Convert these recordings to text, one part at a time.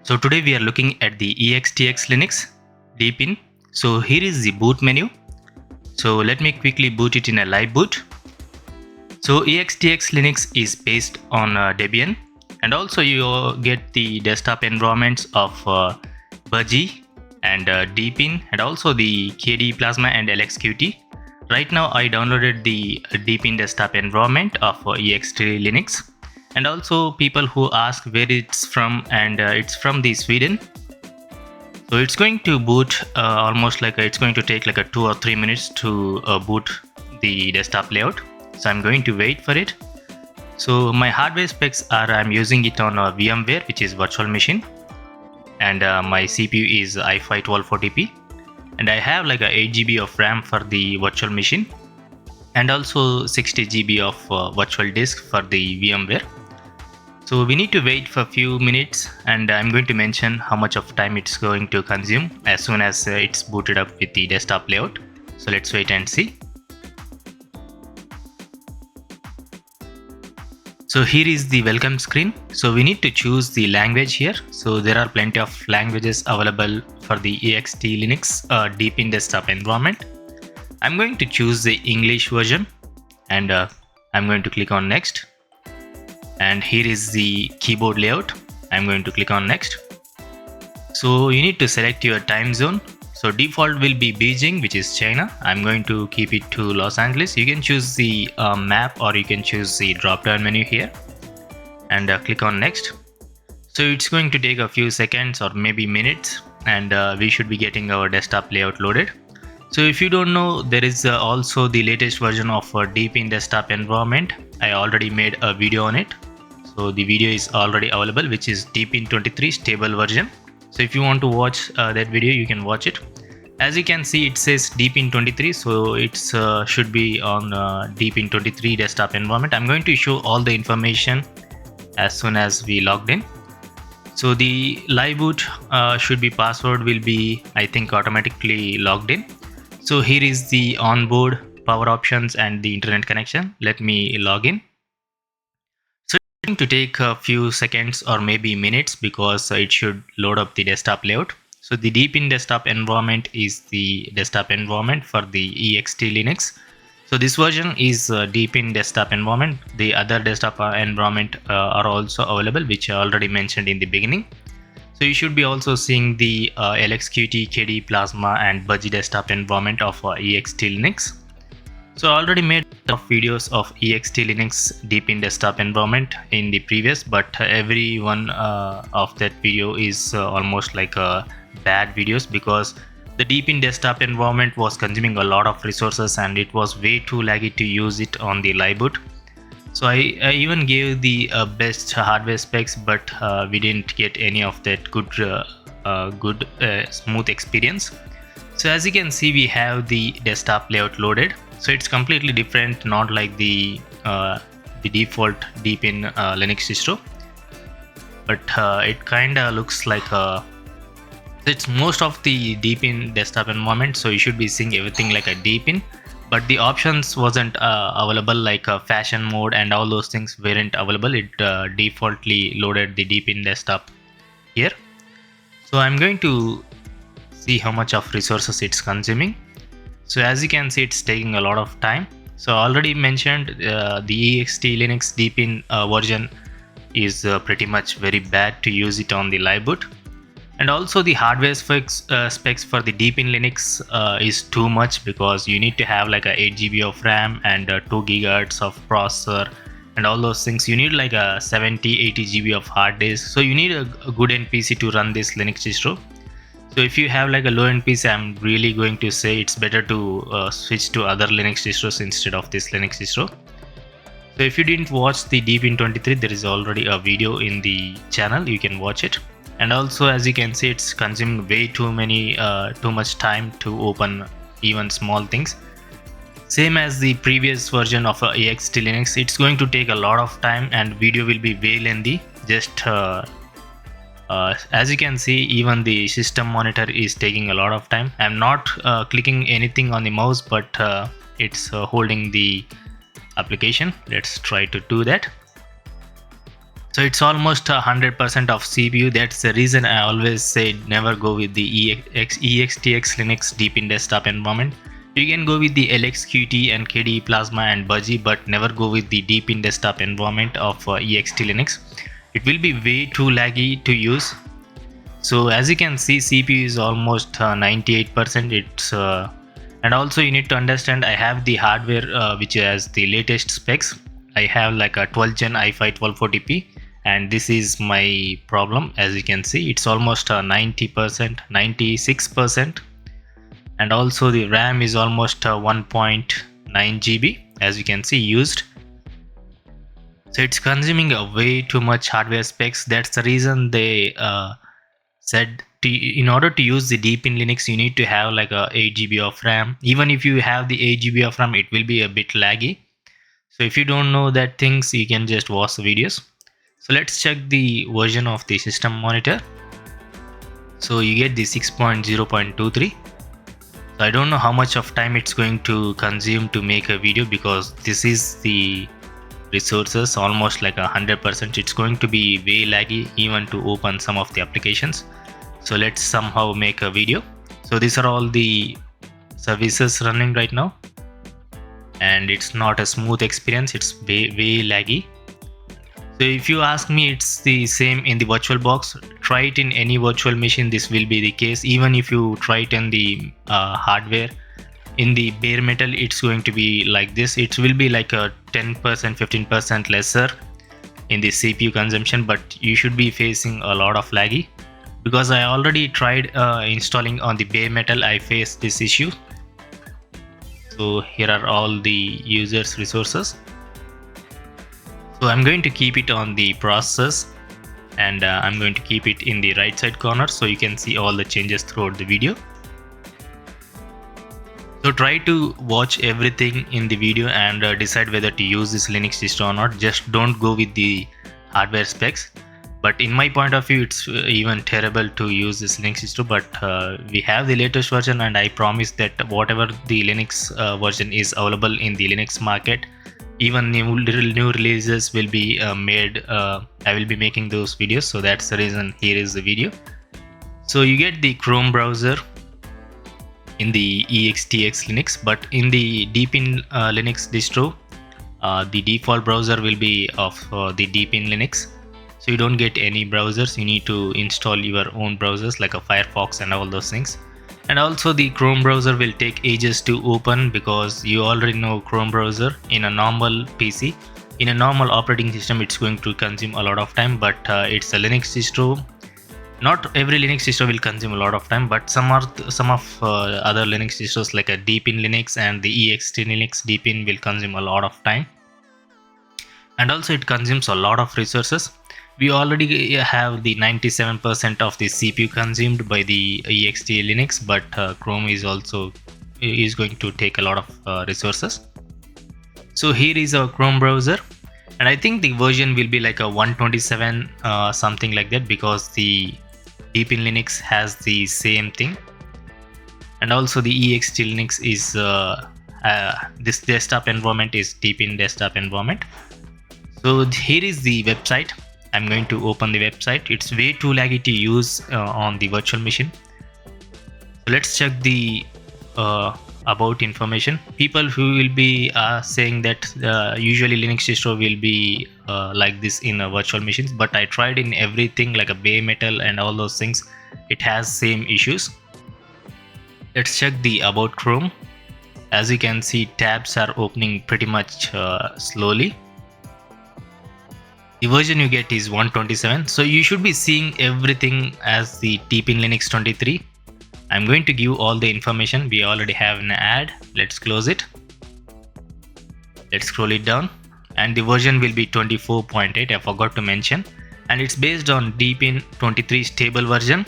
So today we are looking at the ExTX Linux Deepin. So here is the boot menu. So let me quickly boot it in a live boot. So ExTX Linux is based on Debian, and also you get the desktop environments of Budgie and Deepin, and also the KDE Plasma and LXQt. Right now I downloaded the Deepin desktop environment of ExT Linux. And also people who ask where it's from, and it's from the Sweden. So it's going to boot almost like it's going to take like a 2 or 3 minutes to boot the desktop layout. So I'm going to wait for it. So my hardware specs are I'm using it on a VMware, which is virtual machine, and my CPU is i5 1240p, and I have like a 8 GB of RAM for the virtual machine, and also 60 GB of virtual disk for the VMware. So we need to wait for a few minutes, and I'm going to mention how much of time it's going to consume as soon as it's booted up with the desktop layout. So let's wait and see. So here is the welcome screen. So we need to choose the language here. So there are plenty of languages available for the EXT Linux Deepin desktop environment. I'm going to choose the English version, and I'm going to click on next. And here is the keyboard layout. I'm going to click on next. So you need to select your time zone. So default will be Beijing, which is China. I'm going to keep it to Los Angeles. You can choose the map, or you can choose the drop down menu here, and click on next. So it's going to take a few seconds or maybe minutes, and we should be getting our desktop layout loaded. So if you don't know, there is also the latest version of Deepin desktop environment. I already made a video on it. So the video is already available, which is Deepin 23 stable version. So if you want to watch that video, you can watch it. As you can see, it says Deepin 23, so it's should be on Deepin 23 desktop environment. I'm going to show all the information as soon as we logged in. So the live boot should be password will be, I think, automatically logged in. So here is the onboard, power options, and the internet connection. Let me log in. So it's going to take a few seconds or maybe minutes because it should load up the desktop layout. So the Deepin desktop environment is the desktop environment for the EXT Linux. So this version is Deepin desktop environment. The other desktop environment are also available, which I already mentioned in the beginning. So you should be also seeing the LXQt, KDE Plasma, and Budgie desktop environment of EXT Linux. So I already made videos of EXT Linux Deepin desktop environment in the previous, but every one of that video is almost like bad videos because the Deepin desktop environment was consuming a lot of resources and it was way too laggy to use it on the live boot. So I even gave the best hardware specs, but we didn't get any of that good smooth experience. So as you can see, we have the desktop layout loaded. So it's completely different, not like the default Deepin Linux distro, but it kinda looks like it's most of the Deepin desktop environment. So you should be seeing everything like a Deepin, but the options wasn't available, like fashion mode and all those things weren't available. It defaultly loaded the Deepin desktop here. So I'm going to see how much of resources it's consuming. So as you can see, it's taking a lot of time. So I already mentioned the EXT Linux Deepin version is pretty much very bad to use it on the live boot. And also the hardware specs for the Deepin Linux is too much because you need to have like a 8 GB of RAM and 2 GHz of processor and all those things. You need like a 70-80 GB of hard disk. So you need a good NPC to run this Linux distro. So if you have like a low end PC, I'm really going to say it's better to switch to other Linux distros instead of this Linux distro. So if you didn't watch the Deepin 23, there is already a video in the channel, you can watch it. And also as you can see, it's consuming way too much time to open even small things. Same as the previous version of EXT Linux, it's going to take a lot of time and video will be way lengthy. Just as you can see, even the system monitor is taking a lot of time. I'm not clicking anything on the mouse, but it's holding the application. Let's try to do that. So it's almost 100% of CPU. That's the reason I always say never go with the ExTix Linux Deepin desktop environment. You can go with the LXQt and KDE Plasma and Budgie, but never go with the Deepin desktop environment of EXT Linux. It will be way too laggy to use. So as you can see, CPU is almost 98%. It's and also you need to understand I have the hardware which has the latest specs. I have like a 12th gen i5 1240p, and this is my problem. As you can see, it's almost 90%, 96%, and also the RAM is almost 1.9 GB, as you can see, used. So it's consuming a way too much hardware specs. That's the reason they said in order to use the Deepin Linux, you need to have like a 8 GB of RAM. Even if you have the 8 GB of RAM, it will be a bit laggy. So if you don't know that things, you can just watch the videos. So let's check the version of the system monitor. So you get the 6.0.23. So I don't know how much of time it's going to consume to make a video, because this is the resources almost like 100%. It's going to be way laggy even to open some of the applications. So let's somehow make a video. So these are all the services running right now, and it's not a smooth experience. It's way laggy. So if you ask me, it's the same in the VirtualBox. Try it in any virtual machine, this will be the case. Even if you try it in the hardware, in the bare metal, it's going to be like this. It will be like a 10%, 15% lesser in the CPU consumption, but you should be facing a lot of laggy. Because I already tried installing on the bare metal, I faced this issue. So here are all the users resources. So I'm going to keep it on the process, and I'm going to keep it in the right side corner so you can see all the changes throughout the video. So try to watch everything in the video and decide whether to use this Linux distro or not. Just don't go with the hardware specs. But in my point of view, it's even terrible to use this Linux distro, but we have the latest version, and I promise that whatever the Linux version is available in the Linux market, even new releases will be made. I will be making those videos, so that's the reason here is the video. So you get the Chrome browser in the ExTix Linux, but in the Deepin Linux distro, the default browser will be of the Deepin Linux. So you don't get any browsers. You need to install your own browsers like a Firefox and all those things. And also the Chrome browser will take ages to open, because you already know Chrome browser in a normal PC, in a normal operating system, it's going to consume a lot of time. But it's a Linux distro. Not every Linux distro will consume a lot of time, but some of other Linux distros like a Deepin Linux and the EXT Linux Deepin will consume a lot of time. And also it consumes a lot of resources. We already have the 97% of the CPU consumed by the EXT Linux, but Chrome is also going to take a lot of resources. So here is our Chrome browser, and I think the version will be like a 127 something like that, because the Deepin Linux has the same thing. And also the EXT Linux is this desktop environment is Deepin desktop environment. So here is the website. I'm going to open the website. It's way too laggy to use on the virtual machine. So let's check the about information. People who will be saying that usually Linux distro will be like this in virtual machines, but I tried in everything like a bare metal and all those things. It has same issues. Let's check the about Chrome. As you can see, tabs are opening pretty much slowly. The version you get is 127, so you should be seeing everything as the Deepin Linux 23. I'm going to give all the information. We already have an ad. Let's close it. Let's scroll it down, and the version will be 24.8. I forgot to mention, and it's based on Deepin 23 stable version.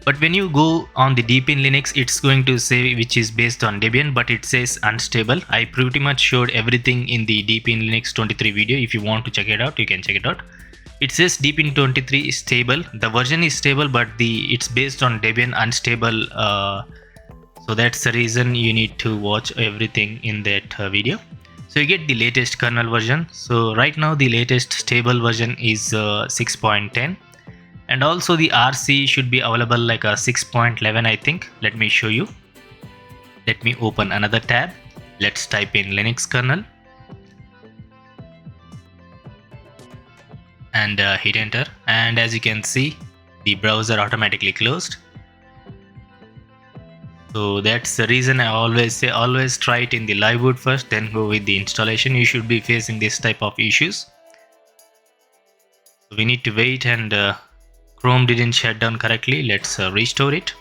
But when you go on the Deepin Linux, it's going to say which is based on Debian, but it says unstable. I pretty much showed everything in the Deepin Linux 23 video. If you want to check it out, you can check it out. It says Deepin 23 is stable. The version is stable, but it's based on Debian unstable. So that's the reason you need to watch everything in that video. So you get the latest kernel version. So right now the latest stable version is 6.10, and also the RC should be available like a 6.11, I think. Let me show you. Let me open another tab. Let's type in Linux kernel and hit enter, and as you can see, the browser automatically closed. So that's the reason I always say, always try it in the live boot first, then go with the installation. You should be facing this type of issues. So we need to wait, and Chrome didn't shut down correctly. Let's restore it.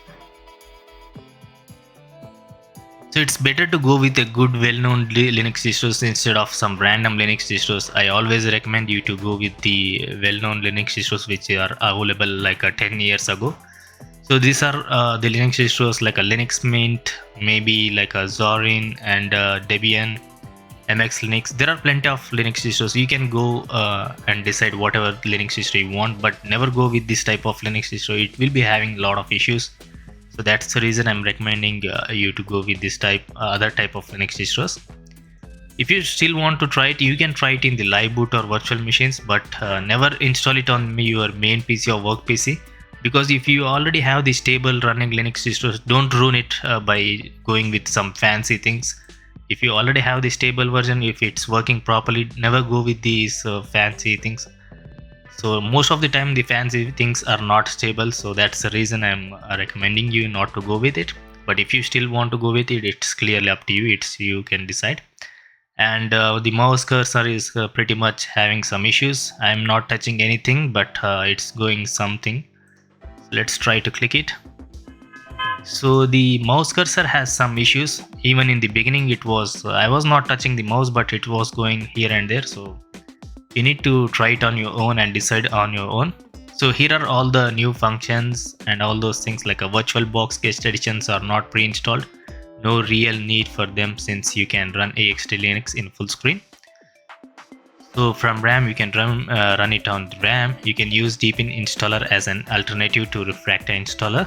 So it's better to go with a good well-known Linux distros instead of some random Linux distros. I always recommend you to go with the well-known Linux distros which are available like 10 years ago. So these are the Linux distros like a Linux Mint, maybe like a Zorin and Debian, MX Linux. There are plenty of Linux distros. You can go and decide whatever Linux distro you want, but never go with this type of Linux distro. It will be having a lot of issues. So that's the reason I'm recommending you to go with this type, other type of Linux distros. If you still want to try it, you can try it in the live boot or virtual machines, but never install it on your main PC or work PC. Because if you already have the stable running Linux distros, don't ruin it by going with some fancy things. If you already have the stable version, if it's working properly, never go with these fancy things. So most of the time the fancy things are not stable, so that's the reason I'm recommending you not to go with it. But if you still want to go with it, it's clearly up to you. You can decide. And the mouse cursor is pretty much having some issues. I'm not touching anything, but it's going something. Let's try to click it. So the mouse cursor has some issues. Even in the beginning it was I was not touching the mouse, but it was going here and there. So you need to try it on your own and decide on your own. So here are all the new functions and all those things, like a VirtualBox Guest Additions are not pre-installed. No real need for them since you can run EXT Linux in full screen. So from RAM you can run it on RAM. You can use Deepin Installer as an alternative to Refracta Installer.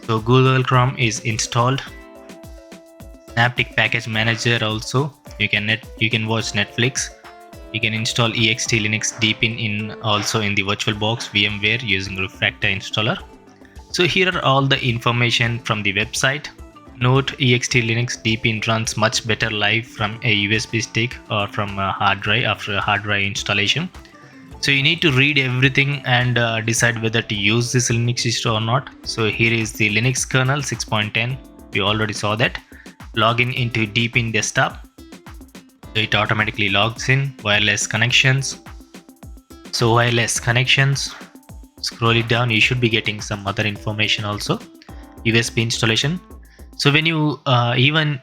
So Google Chrome is installed. Synaptic Package Manager also. You can watch Netflix. You can install EXT Linux Deepin also in the VirtualBox VMware using Refracta Installer. So here are all the information from the website. Note, EXT Linux Deepin runs much better live from a USB stick or from a hard drive after a hard drive installation. So you need to read everything and decide whether to use this Linux distro or not. So here is the Linux kernel 6.10. We already saw that. Login into Deepin desktop. So it automatically logs in. Wireless connections. So wireless connections. Scroll it down. You should be getting some other information also. USB installation. So when you even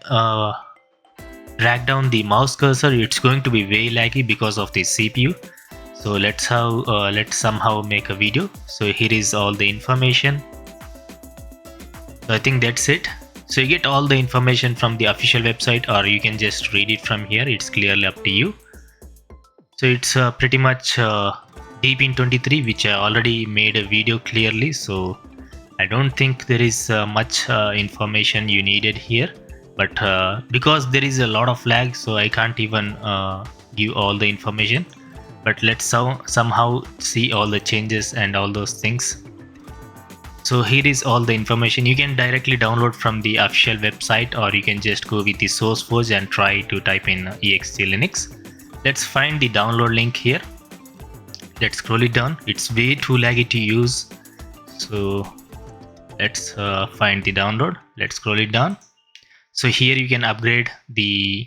drag down the mouse cursor, it's going to be way laggy because of the CPU. So let's somehow make a video. So here is all the information. So I think that's it. So you get all the information from the official website, or you can just read it from here. It's clearly up to you. So it's pretty much Deepin 23, which I already made a video clearly. So I don't think there is much information you needed here. But because there is a lot of lag, so I can't even give all the information. But let's somehow see all the changes and all those things. So here is all the information. You can directly download from the official website, or you can just go with the source forge and try to type in EXT Linux. Let's find the download link here. Let's scroll it down. It's way too laggy to use. So let's find the download. Let's scroll it down. So here you can upgrade the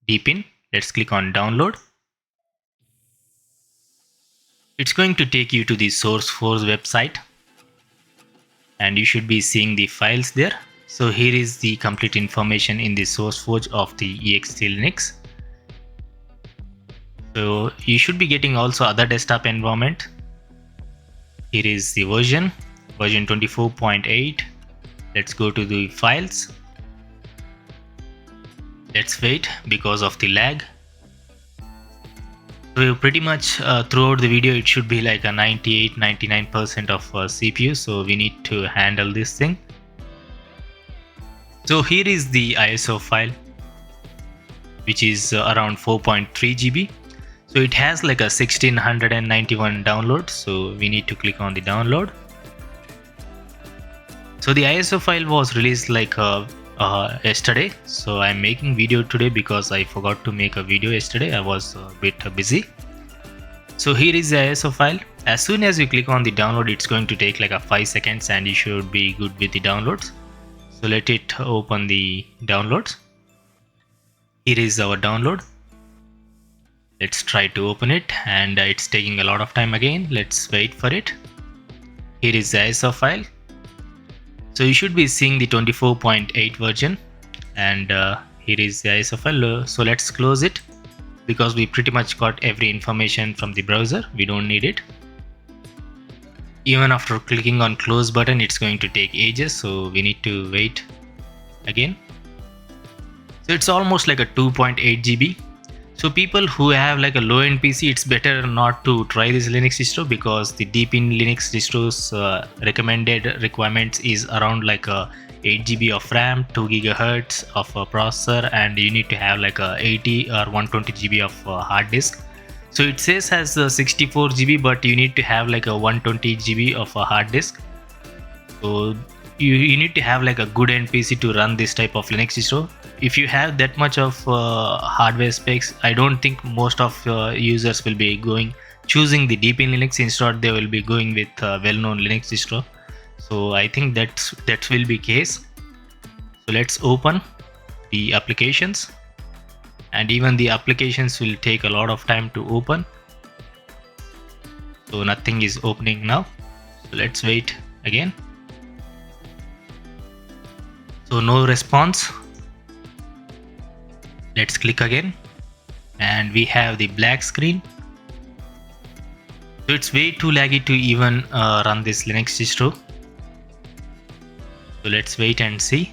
Deepin. Let's click on download. It's going to take you to the SourceForge website, and you should be seeing the files there. So here is the complete information in the SourceForge of the EXT Linux. So you should be getting also other desktop environment. Here is the version 24.8. Let's go to the files. Let's wait because of the lag. So pretty much throughout the video it should be like a 98-99% of CPU, so we need to handle this thing. So here is the ISO file. which is around 4.3 GB. So it has like a 1691 download, so we need to click on the download. So the ISO file was released like yesterday, so I'm making video today because I forgot to make a video yesterday. I was a bit busy. So here is the ISO file. As soon as you click on the download, it's going to take like a 5 seconds and you should be good with the downloads. So let it open the downloads. Here is our download. Let's try to open it, and it's taking a lot of time again. Let's wait for it. Here is the ISO file. So you should be seeing the 24.8 version, and here is the ISO file. So let's close it because we pretty much got every information from the browser. We don't need it. Even after clicking on close button, it's going to take ages, so we need to wait again. So it's almost like a 2.8 GB. So people who have like a low-end PC, it's better not to try this Linux distro because the Deepin Linux distro's recommended requirements is around like a 8 GB of RAM, 2 GHz of a processor, and you need to have like a 80 or 120 GB of hard disk. So it says has 64 GB, but you need to have like a 120 GB of a hard disk. So you need to have like a good PC to run this type of Linux distro. If you have that much of hardware specs, I don't think most of users will be choosing the Deepin Linux. Instead, they will be going with well-known Linux distro. So I think that will be case. So let's open the applications, and even the applications will take a lot of time to open. So nothing is opening now. So let's wait again. So no response. Let's click again, and we have the black screen. So it's way too laggy to even run this Linux distro. So let's wait and see,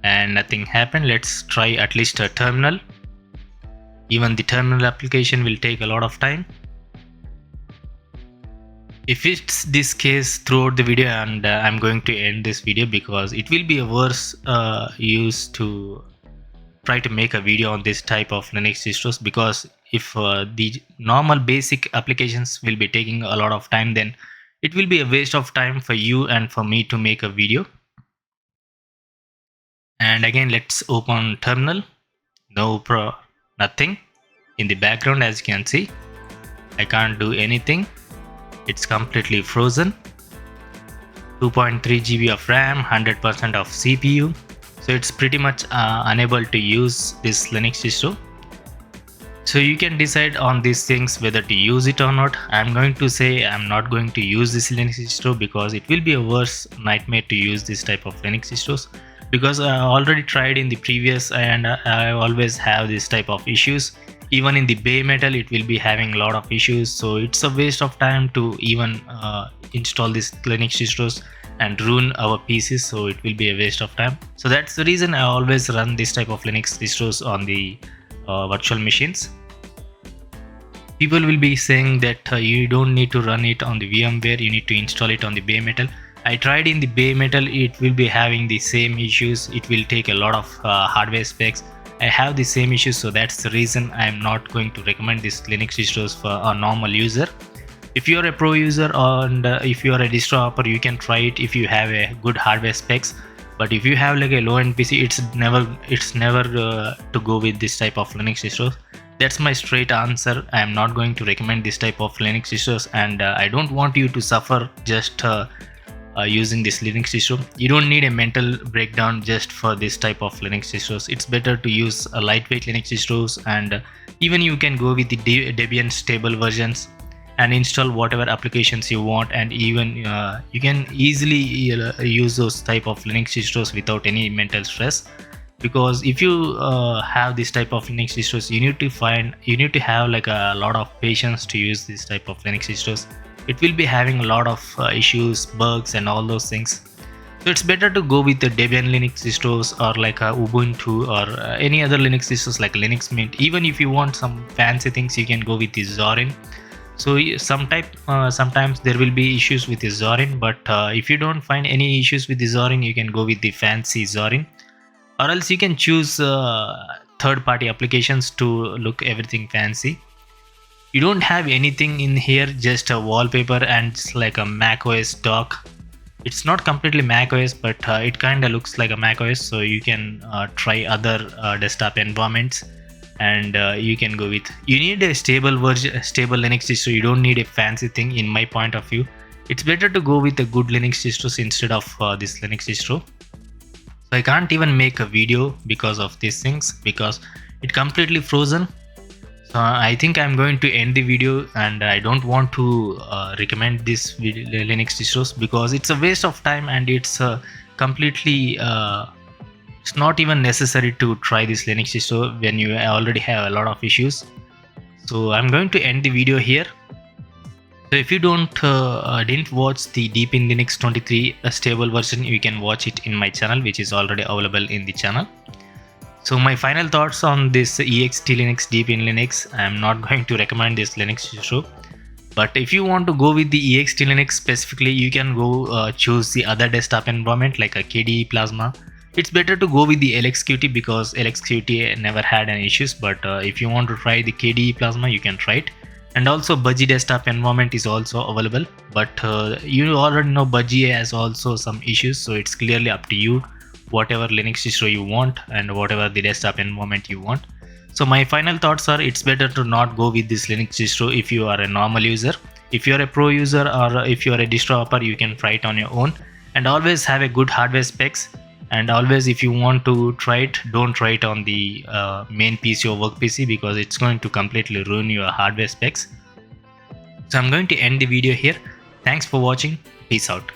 and nothing happened. Let's try at least a terminal. Even the terminal application will take a lot of time. If it's this case throughout the video, and I'm going to end this video because it will be a worse use to try to make a video on this type of Linux distros, because if the normal basic applications will be taking a lot of time, then it will be a waste of time for you and for me to make a video. And again, let's open terminal. Nothing in the background. As you can see, I can't do anything. It's completely frozen. 2.3 GB of RAM, 100% of CPU. So it's pretty much unable to use this Linux distro. So you can decide on these things whether to use it or not. I'm going to say I'm not going to use this Linux distro because it will be a worse nightmare to use this type of Linux distros, because I already tried in the previous and I always have this type of issues. Even in the bare metal, it will be having a lot of issues. So it's a waste of time to even install this Linux distros and ruin our PCs. So it will be a waste of time. So that's the reason I always run this type of Linux distros on the virtual machines. People will be saying that you don't need to run it on the VMware, you need to install it on the bare metal. I tried in the bare metal, it will be having the same issues. It will take a lot of hardware specs. I have the same issues, so that's the reason I am not going to recommend this Linux distros for a normal user. If you are a pro user and if you are a distro hopper, you can try it if you have a good hardware specs. But if you have like a low-end PC, it's never to go with this type of Linux distros. That's my straight answer. I am not going to recommend this type of Linux distros, and I don't want you to suffer just using this Linux distro. You don't need a mental breakdown just for this type of Linux distros. It's better to use a lightweight Linux distros, and even you can go with the Debian stable versions and install whatever applications you want, and even you can easily use those type of Linux distros without any mental stress. Because if you have this type of Linux distros, you need to have like a lot of patience to use this type of Linux distros. It will be having a lot of issues, bugs and all those things. So it's better to go with the Debian Linux distros or like a Ubuntu or any other Linux distros like Linux Mint. Even if you want some fancy things, you can go with the Zorin. So sometimes there will be issues with the Zorin, but if you don't find any issues with the Zorin, you can go with the fancy Zorin. Or else you can choose third-party applications to look everything fancy. You don't have anything in here, just a wallpaper and it's like a Mac OS dock. It's not completely Mac OS, but it kind of looks like a Mac OS, so you can try other desktop environments, and you can go with. You need a stable version, stable Linux distro. You don't need a fancy thing. In my point of view, it's better to go with the good Linux distros instead of this Linux distro. So I can't even make a video because of these things, because it completely frozen. So I think I'm going to end the video, and I don't want to recommend this Linux distros because it's a waste of time, and it's completely it's not even necessary to try this Linux distro when you already have a lot of issues. So I'm going to end the video here. So if you didn't watch the Deepin Linux 23 stable version, you can watch it in my channel, which is already available in the channel. So my final thoughts on this EXT Linux Deepin Linux, I am not going to recommend this Linux distro. But if you want to go with the EXT Linux specifically, you can go choose the other desktop environment like a KDE Plasma. It's better to go with the LXQt because LXQt never had any issues. But if you want to try the KDE Plasma, you can try it. And also Budgie desktop environment is also available. But you already know Budgie has also some issues, so it's clearly up to you whatever Linux distro you want and whatever the desktop environment you want. So my final thoughts are, it's better to not go with this Linux distro if you are a normal user. If you are a pro user or if you are a distro hopper, you can try it on your own, and always have a good hardware specs. And always, if you want to try it, don't try it on the main PC or work PC because it's going to completely ruin your hardware specs. So I'm going to end the video here. Thanks for watching. Peace out.